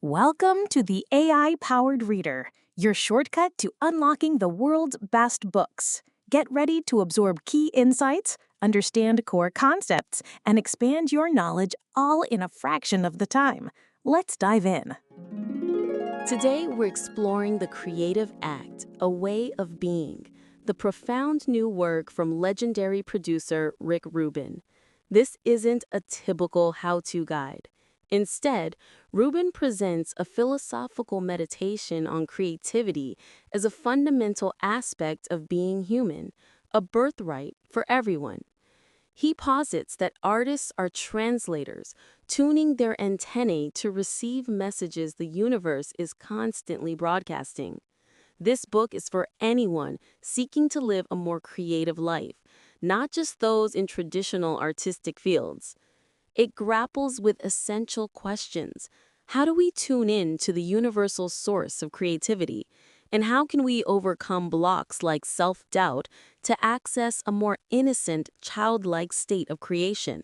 Welcome to the AI-powered reader, your shortcut to unlocking the world's best books. Get ready to absorb key insights, understand core concepts, and expand your knowledge all in a fraction of the time. Let's dive in. Today, we're exploring the creative act, a way of being, the profound new work from legendary producer Rick Rubin. This isn't a typical how-to guide. Instead, Rubin presents a philosophical meditation on creativity as a fundamental aspect of being human, a birthright for everyone. He posits that artists are translators, tuning their antennae to receive messages the universe is constantly broadcasting. This book is for anyone seeking to live a more creative life, not just those in traditional artistic fields. It grapples with essential questions. How do we tune in to the universal source of creativity? And how can we overcome blocks like self-doubt to access a more innocent, childlike state of creation?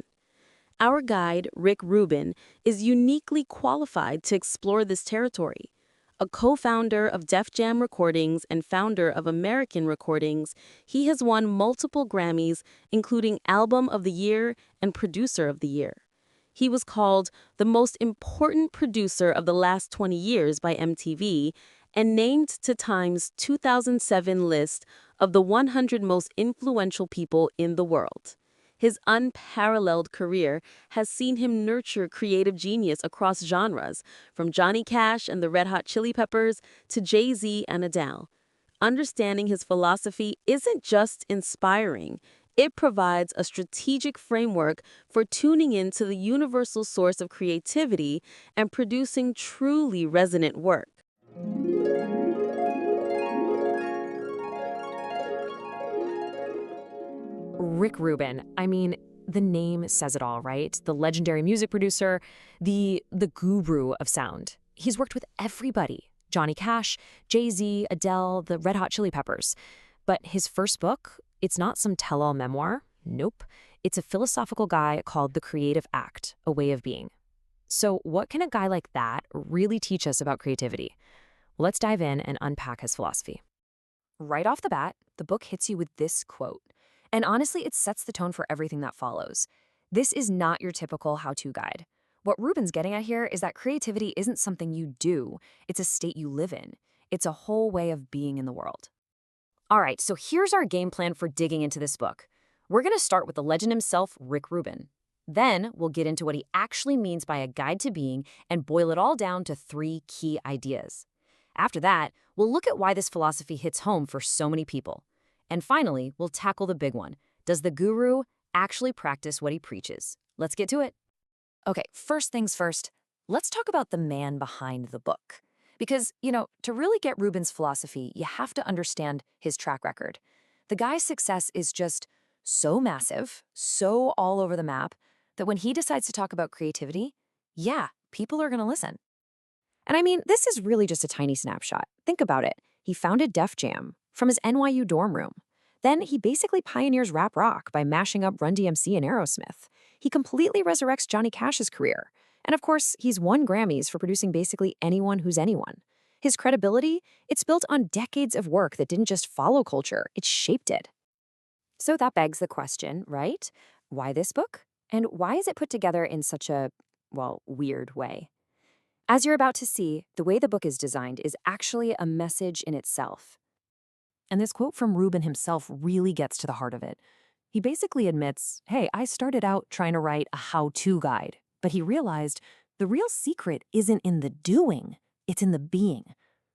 Our guide, Rick Rubin, is uniquely qualified to explore this territory. A co-founder of Def Jam Recordings and founder of American Recordings, he has won multiple Grammys, including Album of the Year and Producer of the Year. He was called the most important producer of the last 20 years by MTV and named to Time's 2007 list of the 100 most influential people in the world. His unparalleled career has seen him nurture creative genius across genres, from Johnny Cash and the Red Hot Chili Peppers to Jay-Z and Adele. Understanding his philosophy isn't just inspiring, it provides a strategic framework for tuning into the universal source of creativity and producing truly resonant work. Rick Rubin. I mean, the name says it all, right? The legendary music producer, the guru of sound. He's worked with everybody. Johnny Cash, Jay-Z, Adele, the Red Hot Chili Peppers. But his first book, it's not some tell-all memoir. Nope. It's a philosophical guide called The Creative Act, A Way of Being. So what can a guy like that really teach us about creativity? Well, let's dive in and unpack his philosophy. Right off the bat, the book hits you with this quote. And honestly, it sets the tone for everything that follows. This is not your typical how-to guide. What Rubin's getting at here is that creativity isn't something you do, it's a state you live in. It's a whole way of being in the world. All right, so here's our game plan for digging into this book. We're going to start with the legend himself, Rick Rubin. Then we'll get into what he actually means by a guide to being and boil it all down to 3 key ideas. After that, we'll look at why this philosophy hits home for so many people. And finally, we'll tackle the big one. Does the guru actually practice what he preaches? Let's get to it. Okay, first things first, let's talk about the man behind the book. Because, to really get Rubin's philosophy, you have to understand his track record. The guy's success is just so massive, so all over the map, that when he decides to talk about creativity, yeah, people are going to listen. And I mean, this is really just a tiny snapshot. Think about it. He founded Def Jam from his NYU dorm room. Then he basically pioneers rap rock by mashing up Run DMC and Aerosmith. He completely resurrects Johnny Cash's career. And of course, he's won Grammys for producing basically anyone who's anyone. His credibility, it's built on decades of work that didn't just follow culture, it shaped it. So that begs the question, right? Why this book? And why is it put together in such a, weird way? As you're about to see, the way the book is designed is actually a message in itself. And this quote from Rubin himself really gets to the heart of it. He basically admits, hey, I started out trying to write a how-to guide, but he realized the real secret isn't in the doing, it's in the being.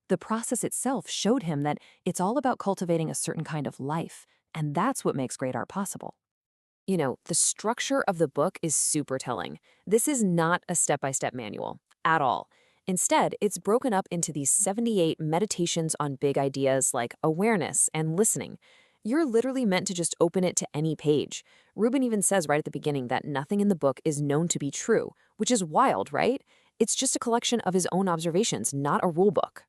The process itself showed him that it's all about cultivating a certain kind of life, and that's what makes great art possible. The structure of the book is super telling. This is not a step-by-step manual at all. Instead, it's broken up into these 78 meditations on big ideas like awareness and listening. You're literally meant to just open it to any page. Rubin even says right at the beginning that nothing in the book is known to be true, which is wild, right? It's just a collection of his own observations, not a rule book.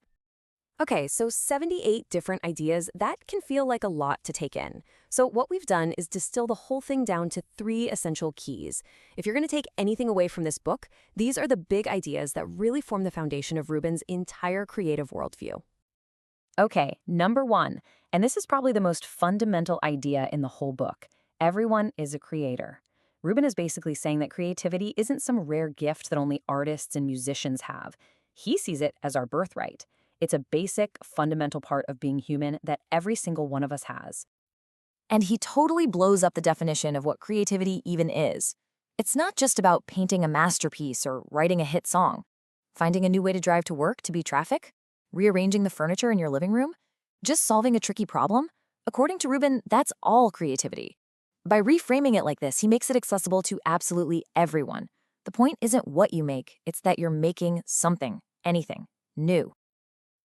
Okay, so 78 different ideas, that can feel like a lot to take in. So what we've done is distill the whole thing down to 3 essential keys. If you're going to take anything away from this book, these are the big ideas that really form the foundation of Rubin's entire creative worldview. Okay, number one, and this is probably the most fundamental idea in the whole book. Everyone is a creator. Rubin is basically saying that creativity isn't some rare gift that only artists and musicians have. He sees it as our birthright. It's a basic, fundamental part of being human that every single one of us has. And he totally blows up the definition of what creativity even is. It's not just about painting a masterpiece or writing a hit song. Finding a new way to drive to work to beat traffic? Rearranging the furniture in your living room? Just solving a tricky problem? According to Rubin, that's all creativity. By reframing it like this, he makes it accessible to absolutely everyone. The point isn't what you make, it's that you're making something, anything, new.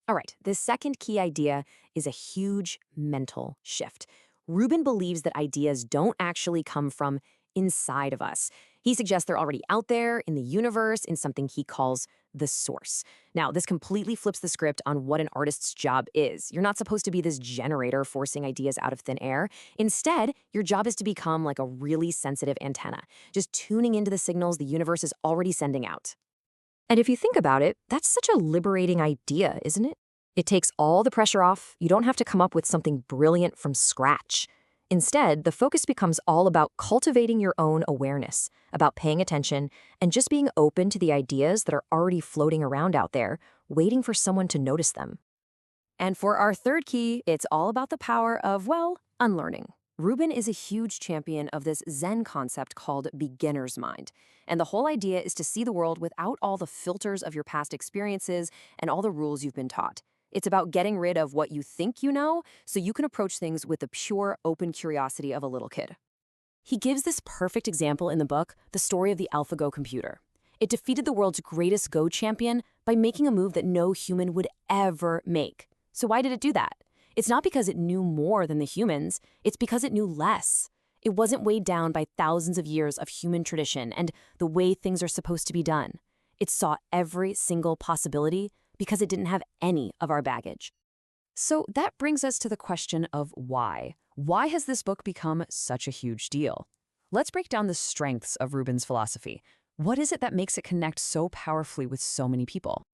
All right, the second key idea is a huge mental shift. Rubin believes that ideas don't actually come from inside of us. He suggests they're already out there in the universe in something he calls the source. Now, this completely flips the script on what an artist's job is. You're not supposed to be this generator forcing ideas out of thin air. Instead, your job is to become like a really sensitive antenna, just tuning into the signals the universe is already sending out. And if you think about it, that's such a liberating idea, isn't it? It takes all the pressure off. You don't have to come up with something brilliant from scratch. Instead, the focus becomes all about cultivating your own awareness, about paying attention, and just being open to the ideas that are already floating around out there, waiting for someone to notice them. And for our third key, it's all about the power of, well, unlearning. Rubin is a huge champion of this Zen concept called beginner's mind. And the whole idea is to see the world without all the filters of your past experiences and all the rules you've been taught. It's about getting rid of what you think you know so you can approach things with the pure, open curiosity of a little kid. He gives this perfect example in the book, the story of the AlphaGo computer. It defeated the world's greatest Go champion by making a move that no human would ever make. So why did it do that? It's not because it knew more than the humans, it's because it knew less. It wasn't weighed down by thousands of years of human tradition and the way things are supposed to be done. It saw every single possibility because it didn't have any of our baggage. So that brings us to the question of why. Why has this book become such a huge deal? Let's break down the strengths of Rubin's philosophy. What is it that makes it connect so powerfully with so many people?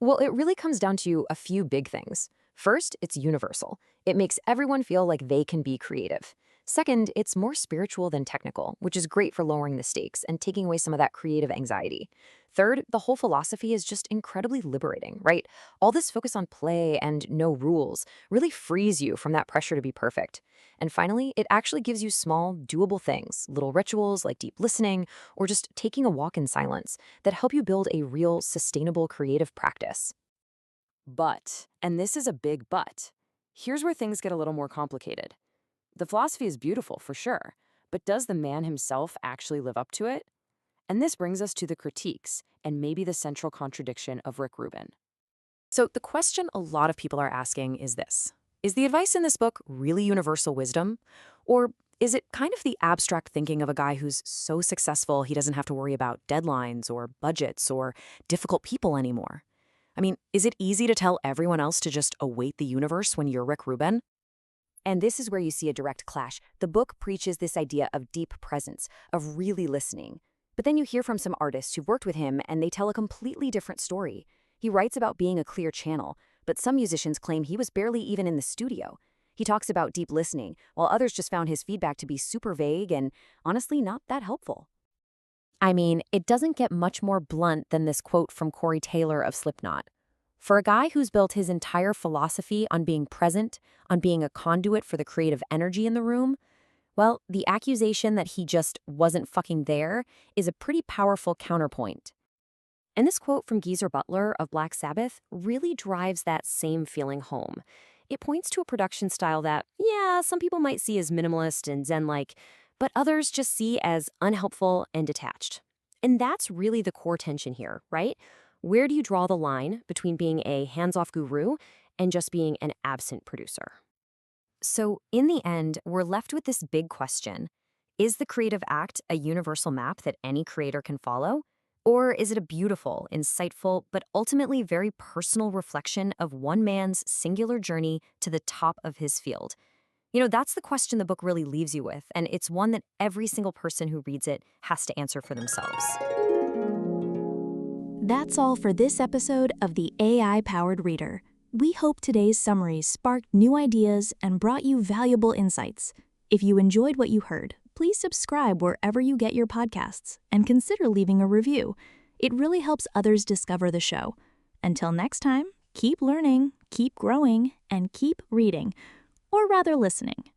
Well, it really comes down to a few big things. First, it's universal. It makes everyone feel like they can be creative. Second, it's more spiritual than technical, which is great for lowering the stakes and taking away some of that creative anxiety. Third, the whole philosophy is just incredibly liberating, right? All this focus on play and no rules really frees you from that pressure to be perfect. And finally, it actually gives you small, doable things, little rituals like deep listening or just taking a walk in silence that help you build a real, sustainable creative practice. But, and this is a big but, here's where things get a little more complicated. The philosophy is beautiful, for sure, but does the man himself actually live up to it? And this brings us to the critiques, and maybe the central contradiction of Rick Rubin. So the question a lot of people are asking is this. Is the advice in this book really universal wisdom? Or is it kind of the abstract thinking of a guy who's so successful he doesn't have to worry about deadlines or budgets or difficult people anymore? I mean, is it easy to tell everyone else to just await the universe when you're Rick Rubin? And this is where you see a direct clash. The book preaches this idea of deep presence, of really listening. But then you hear from some artists who've worked with him and they tell a completely different story. He writes about being a clear channel, but some musicians claim he was barely even in the studio. He talks about deep listening, while others just found his feedback to be super vague and honestly not that helpful. I mean, it doesn't get much more blunt than this quote from Corey Taylor of Slipknot. For a guy who's built his entire philosophy on being present, on being a conduit for the creative energy in the room, well, the accusation that he just wasn't fucking there is a pretty powerful counterpoint. And this quote from Geezer Butler of Black Sabbath really drives that same feeling home. It points to a production style that, yeah, some people might see as minimalist and Zen-like, but others just see as unhelpful and detached. And that's really the core tension here, right? Where do you draw the line between being a hands-off guru and just being an absent producer? So in the end, we're left with this big question. Is the creative act a universal map that any creator can follow? Or is it a beautiful, insightful, but ultimately very personal reflection of one man's singular journey to the top of his field? That's the question the book really leaves you with, and it's one that every single person who reads it has to answer for themselves. That's all for this episode of the AI-powered Reader. We hope today's summary sparked new ideas and brought you valuable insights. If you enjoyed what you heard, please subscribe wherever you get your podcasts and consider leaving a review. It really helps others discover the show. Until next time, keep learning, keep growing, and keep reading, or rather listening.